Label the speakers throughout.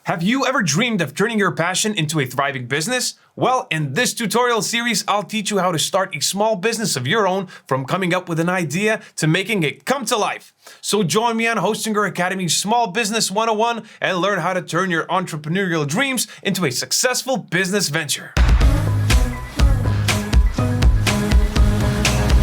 Speaker 1: Have you ever dreamed of turning your passion into a thriving business? Well, in this tutorial series, I'll teach you how to start a small business of your own, from coming up with an idea to making it come to life. So join me on Hostinger Academy's Small Business 101 and learn how to turn your entrepreneurial dreams into a successful business venture.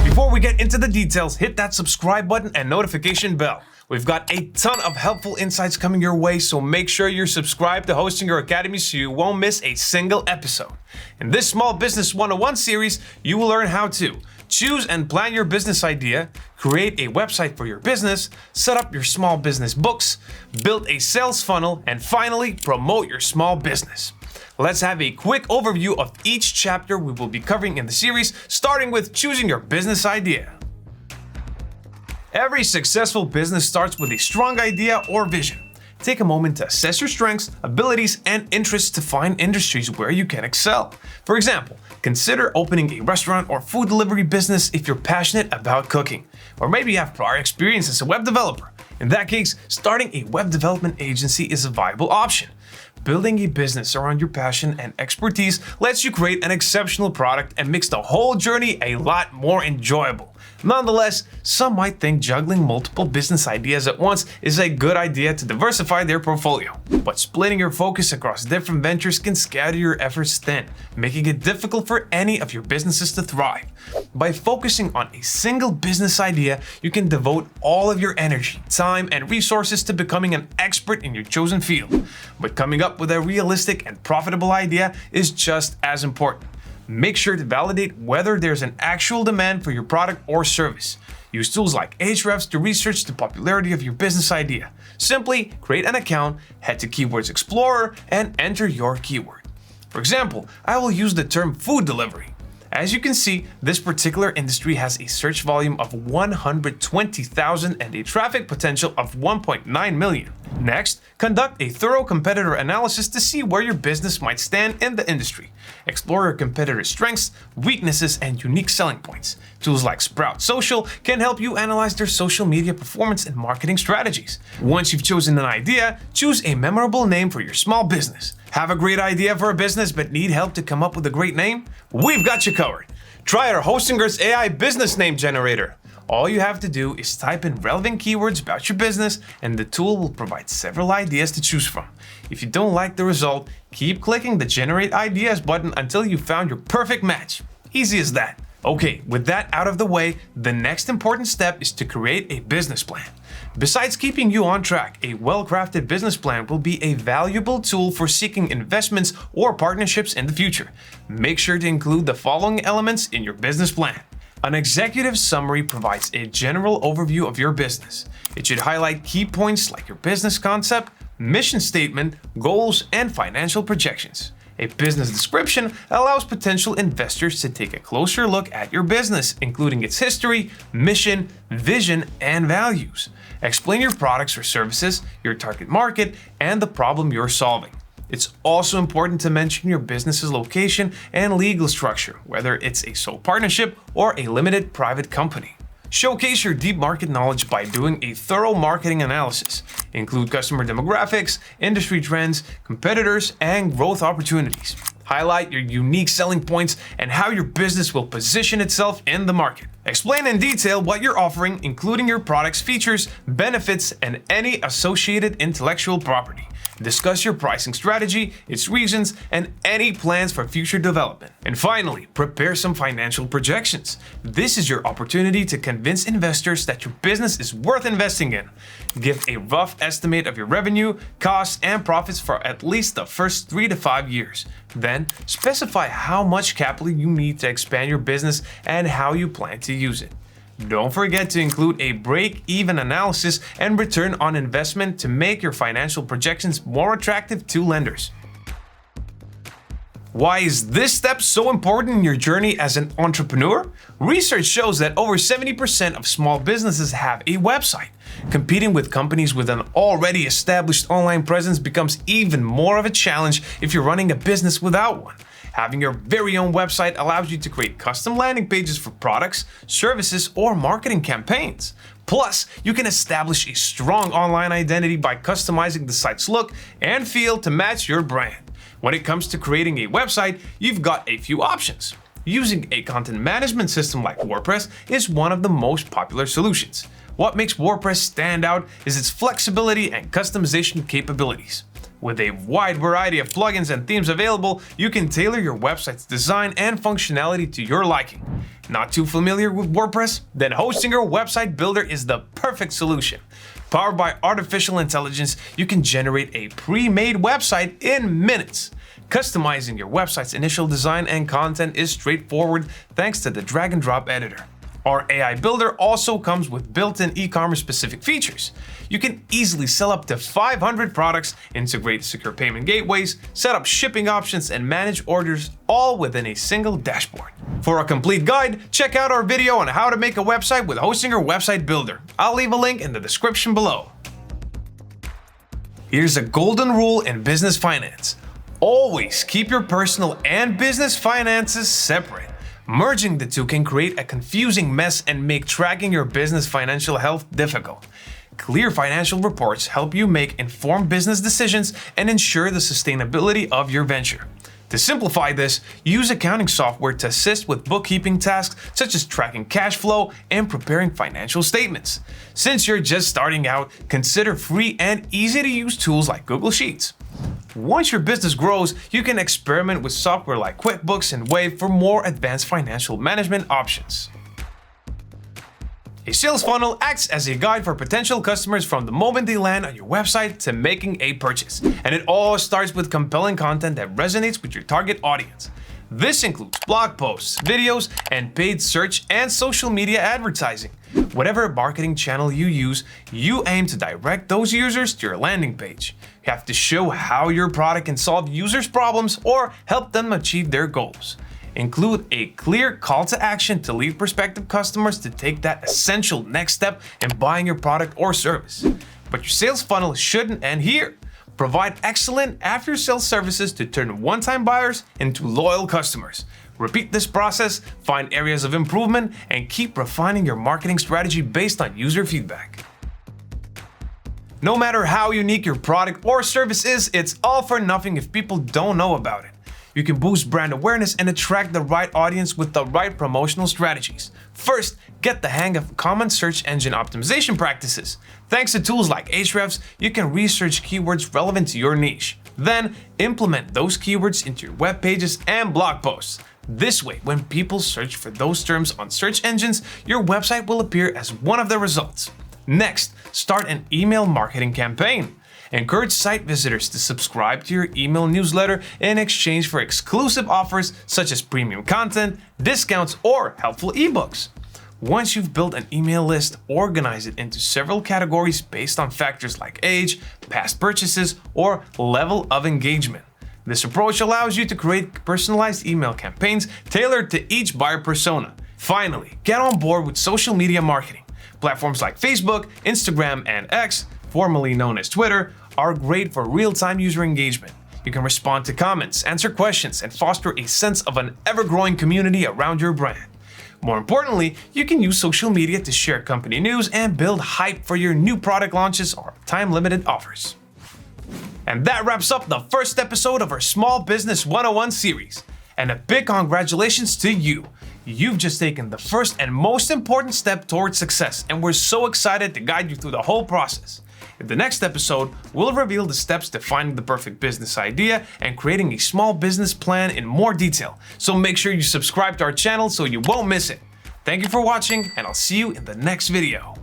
Speaker 1: Before we get into the details, hit that subscribe button and notification bell. We've got a ton of helpful insights coming your way, so make sure you're subscribed to Hostinger Academy so you won't miss a single episode. In this Small Business 101 series, you will learn how to choose and plan your business idea, create a website for your business, set up your small business books, build a sales funnel, and finally, promote your small business. Let's have a quick overview of each chapter we will be covering in the series, starting with choosing your business idea. Every successful business starts with a strong idea or vision. Take a moment to assess your strengths, abilities, and interests to find industries where you can excel. For example, consider opening a restaurant or food delivery business if you're passionate about cooking. Or maybe you have prior experience as a web developer. In that case, starting a web development agency is a viable option. Building a business around your passion and expertise lets you create an exceptional product and makes the whole journey a lot more enjoyable. Nonetheless, some might think juggling multiple business ideas at once is a good idea to diversify their portfolio. But splitting your focus across different ventures can scatter your efforts thin, making it difficult for any of your businesses to thrive. By focusing on a single business idea, you can devote all of your energy, time, and resources to becoming an expert in your chosen field. But coming up with a realistic and profitable idea is just as important. Make sure to validate whether there's an actual demand for your product or service. Use tools like Ahrefs to research the popularity of your business idea. Simply create an account, head to Keywords Explorer, and enter your keyword. For example, I will use the term food delivery. As you can see, this particular industry has a search volume of 120,000 and a traffic potential of 1.9 million. Next, conduct a thorough competitor analysis to see where your business might stand in the industry. Explore your competitors' strengths, weaknesses, and unique selling points. Tools like Sprout Social can help you analyze their social media performance and marketing strategies. Once you've chosen an idea, choose a memorable name for your small business. Have a great idea for a business but need help to come up with a great name? We've got you covered. Try our Hostinger's AI business name generator. All you have to do is type in relevant keywords about your business and the tool will provide several ideas to choose from. If you don't like the result, keep clicking the Generate Ideas button until you found your perfect match. Easy as that. Okay, with that out of the way, the next important step is to create a business plan. Besides keeping you on track, a well-crafted business plan will be a valuable tool for seeking investments or partnerships in the future. Make sure to include the following elements in your business plan. An executive summary provides a general overview of your business. It should highlight key points like your business concept, mission statement, goals, and financial projections. A business description allows potential investors to take a closer look at your business, including its history, mission, vision, and values. Explain your products or services, your target market, and the problem you're solving. It's also important to mention your business's location and legal structure, whether it's a sole partnership or a limited private company. Showcase your deep market knowledge by doing a thorough marketing analysis. Include customer demographics, industry trends, competitors, and growth opportunities. Highlight your unique selling points and how your business will position itself in the market. Explain in detail what you're offering, including your product's features, benefits, and any associated intellectual property. Discuss your pricing strategy, its reasons, and any plans for future development. And finally, prepare some financial projections. This is your opportunity to convince investors that your business is worth investing in. Give a rough estimate of your revenue, costs, and profits for at least the first 3 to 5 years. Then, specify how much capital you need to expand your business and how you plan to use it. Don't forget to include a break-even analysis and return on investment to make your financial projections more attractive to lenders. Why is this step so important in your journey as an entrepreneur? Research shows that over 70% of small businesses have a website. Competing with companies with an already established online presence becomes even more of a challenge if you're running a business without one. Having your very own website allows you to create custom landing pages for products, services, or marketing campaigns. Plus, you can establish a strong online identity by customizing the site's look and feel to match your brand. When it comes to creating a website, you've got a few options. Using a content management system like WordPress is one of the most popular solutions. What makes WordPress stand out is its flexibility and customization capabilities. With a wide variety of plugins and themes available, you can tailor your website's design and functionality to your liking. Not too familiar with WordPress? Then Hostinger Website Builder is the perfect solution. Powered by artificial intelligence, you can generate a pre-made website in minutes. Customizing your website's initial design and content is straightforward thanks to the drag-and-drop editor. Our AI Builder also comes with built-in e-commerce specific features. You can easily sell up to 500 products, integrate secure payment gateways, set up shipping options, and manage orders all within a single dashboard. For a complete guide, check out our video on how to make a website with Hostinger Website Builder. I'll leave a link in the description below. Here's a golden rule in business finance. Always keep your personal and business finances separate. Merging the two can create a confusing mess and make tracking your business financial health difficult. Clear financial reports help you make informed business decisions and ensure the sustainability of your venture. To simplify this, use accounting software to assist with bookkeeping tasks such as tracking cash flow and preparing financial statements. Since you're just starting out, consider free and easy-to-use tools like Google Sheets. Once your business grows, you can experiment with software like QuickBooks and Wave for more advanced financial management options. A sales funnel acts as a guide for potential customers from the moment they land on your website to making a purchase. And it all starts with compelling content that resonates with your target audience. This includes blog posts, videos, and paid search and social media advertising. Whatever marketing channel you use, you aim to direct those users to your landing page. You have to show how your product can solve users' problems or help them achieve their goals. Include a clear call to action to lead prospective customers to take that essential next step in buying your product or service. But your sales funnel shouldn't end here. Provide excellent after-sales services to turn one-time buyers into loyal customers. Repeat this process, find areas of improvement, and keep refining your marketing strategy based on user feedback. No matter how unique your product or service is, it's all for nothing if people don't know about it. You can boost brand awareness and attract the right audience with the right promotional strategies. First, get the hang of common search engine optimization practices. Thanks to tools like Ahrefs, you can research keywords relevant to your niche. Then, implement those keywords into your web pages and blog posts. This way, when people search for those terms on search engines, your website will appear as one of the results. Next, start an email marketing campaign. Encourage site visitors to subscribe to your email newsletter in exchange for exclusive offers such as premium content, discounts, or helpful ebooks. Once you've built an email list, organize it into several categories based on factors like age, past purchases, or level of engagement. This approach allows you to create personalized email campaigns tailored to each buyer persona. Finally, get on board with social media marketing. Platforms like Facebook, Instagram, and X, formerly known as Twitter, are great for real-time user engagement. You can respond to comments, answer questions, and foster a sense of an ever-growing community around your brand. More importantly, you can use social media to share company news and build hype for your new product launches or time-limited offers. And that wraps up the first episode of our Small Business 101 series. And a big congratulations to you! You've just taken the first and most important step towards success, and we're so excited to guide you through the whole process. In the next episode, we'll reveal the steps to finding the perfect business idea and creating a small business plan in more detail. So make sure you subscribe to our channel so you won't miss it. Thank you for watching, and I'll see you in the next video.